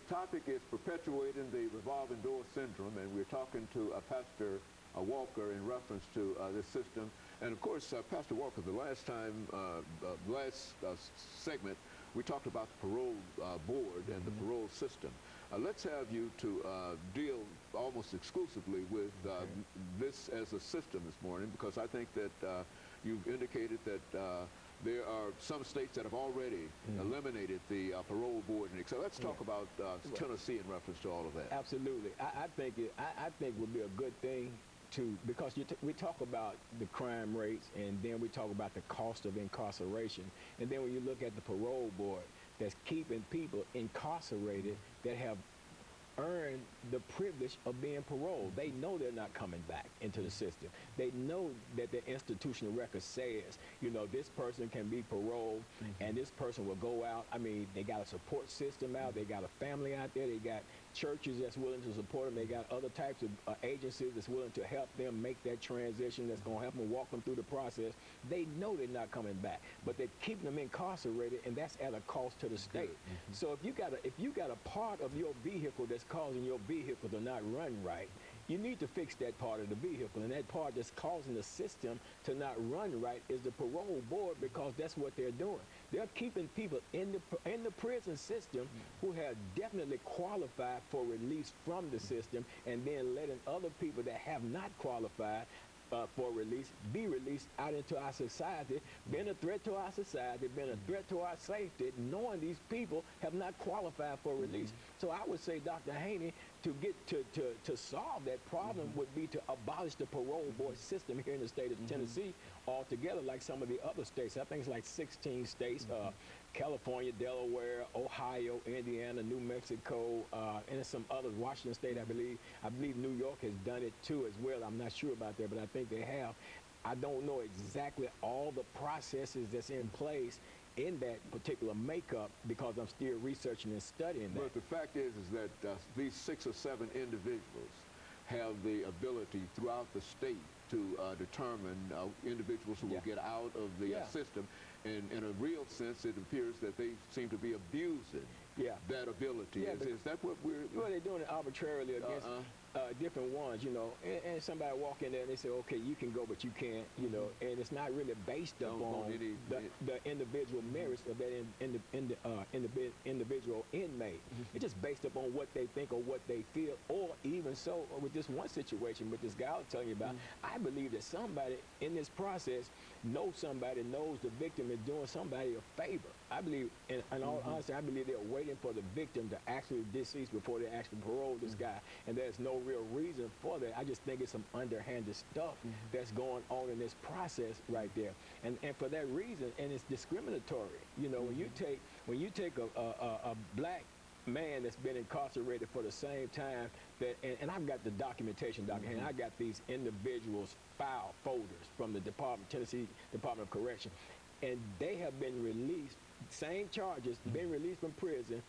topic is perpetuating the revolving door syndrome, and we're talking to Pastor Walker in reference to this system. And of course, Pastor Walker, the last time, segment, we talked about the parole board and the parole system. Let's have you to deal almost exclusively with this as a system this morning, because I think that you've indicated that there are some states that have already eliminated the parole board. And so let's talk about Tennessee in reference to all of that. Absolutely. I think it would be a good thing because we talk about the crime rates, and then we talk about the cost of incarceration. And then when you look at the parole board that's keeping people incarcerated that have earned the privilege of being paroled. They know they're not coming back into the system. They know that the institutional record says, you know, this person can be paroled and this person will go out. I mean, they got a support system out. They got a family out there. They got churches that's willing to support them. They got other types of agencies that's willing to help them make that transition, that's going to help them walk them through the process. They know they're not coming back, but they're keeping them incarcerated, and that's at a cost to the state. So if you got a part of your vehicle that's causing your vehicle to not run right, you need to fix that part of the vehicle, and that part that's causing the system to not run right is the parole board, because that's what they're doing. They're keeping people in the prison system who have definitely qualified for release from the system, and then letting other people that have not qualified for release be released out into our society, been a threat to our society, been a threat to our safety, knowing these people have not qualified for release. So I would say, Dr. Haney, to solve that problem would be to abolish the parole board system here in the state of Tennessee altogether, like some of the other states. I think it's like 16 states, California, Delaware, Ohio, Indiana, New Mexico, and some others, Washington State, I believe. I believe New York has done it too as well. I'm not sure about that, but I think they have. I don't know exactly all the processes that's in place in that particular makeup, because I'm still researching and studying that. But the fact is that these 6 or 7 individuals have the ability throughout the state to determine individuals who will get out of the system. And in a real sense, it appears that they seem to be abusing that ability. Is that what we're... Well, they're doing it arbitrarily against different ones, you know, and somebody walk in there and they say, okay, you can go, but you can't, you know, and it's not really based upon the individual merits of that individual inmate. It's just based upon what they think or what they feel, or even so, with this one situation with this guy I was telling you about, I believe that somebody in this process knows the victim is doing somebody a favor. I believe, in all honesty, I believe they're waiting for the victim to actually decease before they actually parole this guy, and there's no real reason for that. I just think it's some underhanded stuff that's going on in this process right there, and for that reason, and it's discriminatory. You know, when you take a black man that's been incarcerated for the same time that, and I've got the documentation, Dr. Haney, I got these individuals' file folders from the Tennessee Department of Correction, and they have been released, same charges, been released from prison,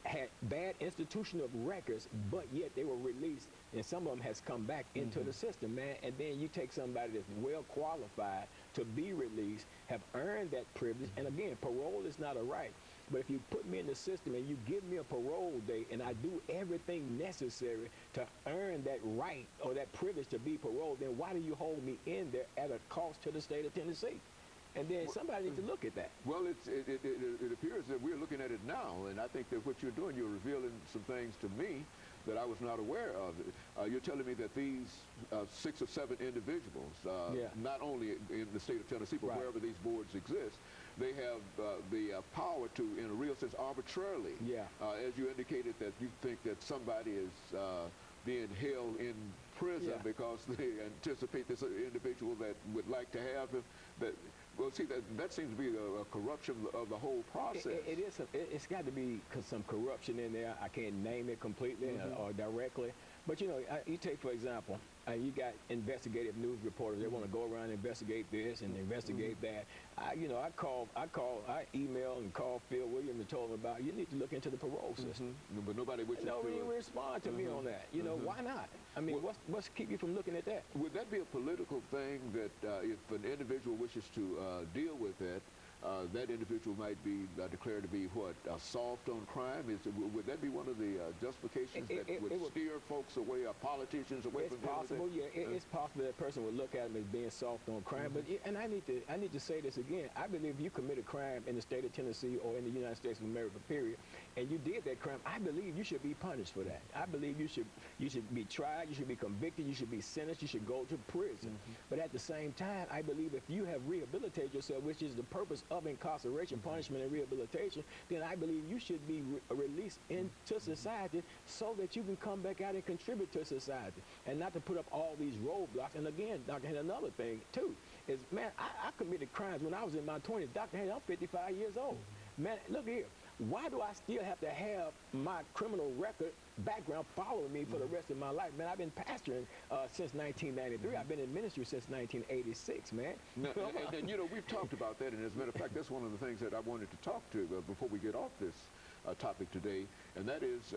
had bad institutional records, but yet they were released, and some of them has come back into the system, man. And then you take somebody that's well qualified to be released, have earned that privilege, and again, parole is not a right. But if you put me in the system and you give me a parole date and I do everything necessary to earn that right or that privilege to be paroled, then why do you hold me in there at a cost to the state of Tennessee? And then somebody needs to look at that. Well, it appears that we're looking at it now, and I think that what you're doing, you're revealing some things to me that I was not aware of. You're telling me that these 6 or 7 individuals, not only in the state of Tennessee, but wherever these boards exist, they have the power to, in a real sense, arbitrarily, as you indicated, that you think that somebody is being held in prison because they anticipate this individual that would like to have him. Well, see, that seems to be a corruption of the whole process. It is. It's got to be some corruption in there. I can't name it completely or directly. But, you know, you take, for example, you got investigative news reporters. They want to go around and investigate this and investigate that. I emailed and called Phil Williams and told him about, you need to look into the parole system. But nobody wishes to... Nobody respond to me on that. You know, why not? I mean, what's keep you from looking at that? Would that be a political thing that if an individual wishes to deal with it, that individual might be declared to be what, soft on crime? Would that be one of the justifications that would steer folks away, politicians away from? It's possible, yeah. It's possible that person would look at him as being soft on crime. But and I need to say this again. I believe if you commit a crime in the state of Tennessee or in the United States of America, period, and you did that crime, I believe you should be punished for that. I believe you should be tried, you should be convicted, you should be sentenced, you should go to prison. But at the same time, I believe if you have rehabilitated yourself, which is the purpose of incarceration, punishment, and rehabilitation, then I believe you should be released into society so that you can come back out and contribute to society, and not to put up all these roadblocks. And again, Dr. Haynes, another thing too is, man, I committed crimes when I was in my 20s. Dr. Haynes, I'm 55 years old. Man, look here. Why do I still have to have my criminal record background following me for the rest of my life? Man, I've been pastoring since 1993. I've been in ministry since 1986, man. Now, and, you know, we've talked about that, and as a matter of fact, that's one of the things that I wanted to talk to before we get off this topic today, and that is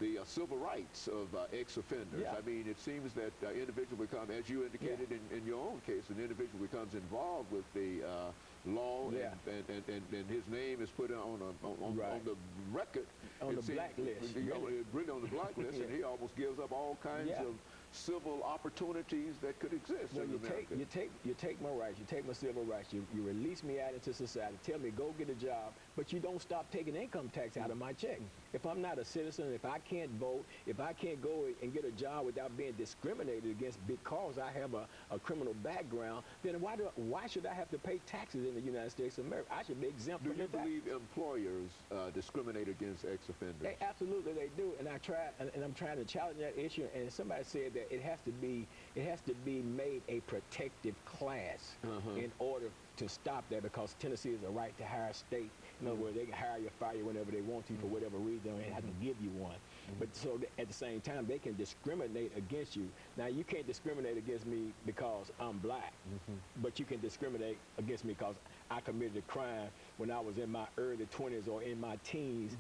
the civil rights of ex-offenders. Yeah. I mean, it seems that individual become, as you indicated in your own case, an individual becomes involved with the law, and his name is put on the record. On the blacklist. Really on the blacklist, and he almost gives up all kinds of civil opportunities that could exist well, in America. You take my rights, you take my civil rights, you release me out into society, tell me go get a job, but you don't stop taking income tax out of my check. If I'm not a citizen, if I can't vote, if I can't go and get a job without being discriminated against because I have a criminal background, then why should I have to pay taxes in the United States of America? I should be exempt from the tax. Do you believe employers discriminate against ex-offenders? Absolutely, they do, and I'm trying to challenge that issue. And somebody said that it has to be made a protective class in order to stop that, because Tennessee is a right to hire state. In other words, they can hire you, fire you whenever they want to for whatever reason. They don't have to give you one. But so at the same time, they can discriminate against you. Now, you can't discriminate against me because I'm black, but you can discriminate against me because I committed a crime when I was in my early 20s or in my teens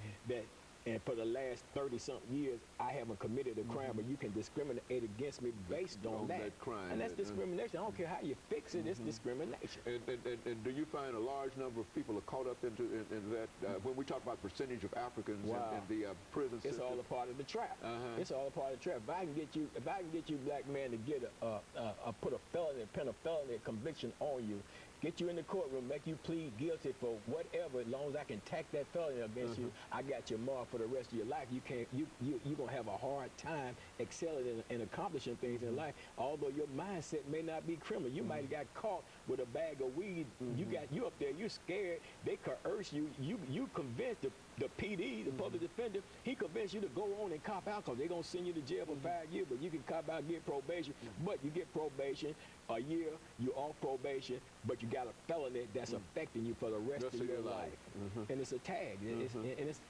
and for the last 30-something years, I haven't committed a crime, but you can discriminate against me based on that crime. And that's discrimination. I don't care how you fix it, it's discrimination. And do you find a large number of people are caught up into that? When we talk about percentage of Africans in the prison system? It's all a part of the trap. It's all a part of the trap. If I can get you, black man, to get put a felony conviction on you, get you in the courtroom, make you plead guilty for whatever, as long as I can tack that felony against you, I got your mark for the rest of your life. You're going to have a hard time excelling in accomplishing things in life, although your mindset may not be criminal. You might have got caught with a bag of weed. You up there, you're scared. They coerce you. You convinced the PD, the public defender, he convinced you to go on and cop out because they're going to send you to jail for 5 years, but you can cop out and get probation. But you get probation, a year, you're off probation, but you got a felony that's affecting you for the rest of your life. And it's a tag.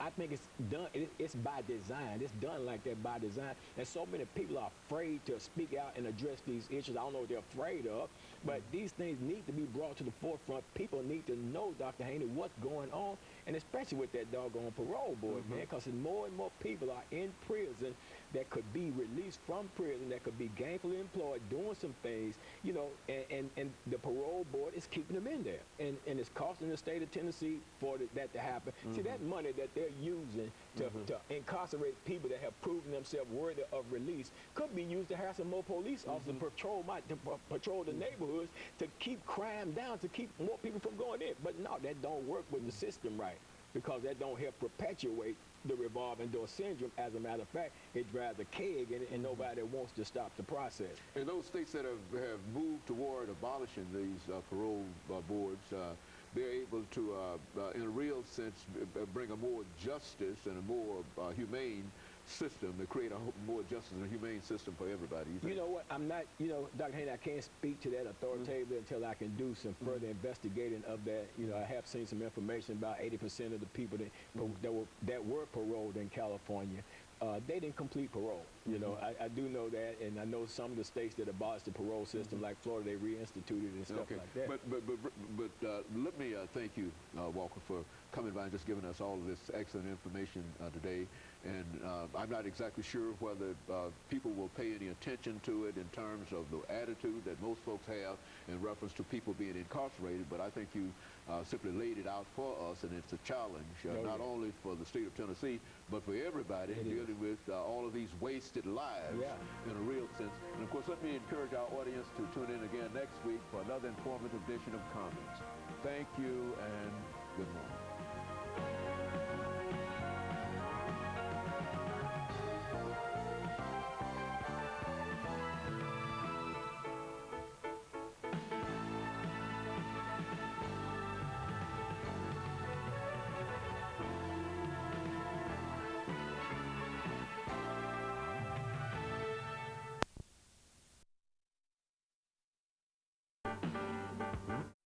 I think it's done. It's by design. It's done like that by design. And so many people are afraid to speak out and address these issues. I don't know what they're afraid of, but these things need to be brought to the forefront. People need to know, Dr. Haney, what's going on, and especially with that doggone parole board, man, because more and more people are in prison that could be released from prison, that could be gainfully employed, doing some things, you know, and the parole board is keeping them in there. And it's costing the state of Tennessee for that to happen. See, that money that they're using to incarcerate people that have proven themselves worthy of release could be used to hire some more police officers to patrol the neighborhoods, to keep crime down, to keep more people from going in. But no, that don't work with the system right, because that don't help perpetuate the revolving door syndrome. As a matter of fact, it drives a keg, and nobody wants to stop the process. And those states that have moved toward abolishing these parole boards, they're able to, in a real sense, bring a more justice and a more humane system, to create a more justice and a humane system for everybody. You know what? I'm not, Dr. Haney, I can't speak to that authoritatively until I can do some further investigating of that. I have seen some information about 80% of the people that were paroled in California, they didn't complete parole. You know, I do know that, and I know some of the states that abolished the parole system, like Florida, they reinstituted and stuff like that. But let me thank you, Walker, for coming by and just giving us all of this excellent information today. And I'm not exactly sure whether people will pay any attention to it in terms of the attitude that most folks have in reference to people being incarcerated, but I think you simply laid it out for us, and it's a challenge, not only for the state of Tennessee, but for everybody dealing with all of these wasted lives in a real sense. And of course, let me encourage our audience to tune in again next week for another informative edition of Comments. Thank you and good morning.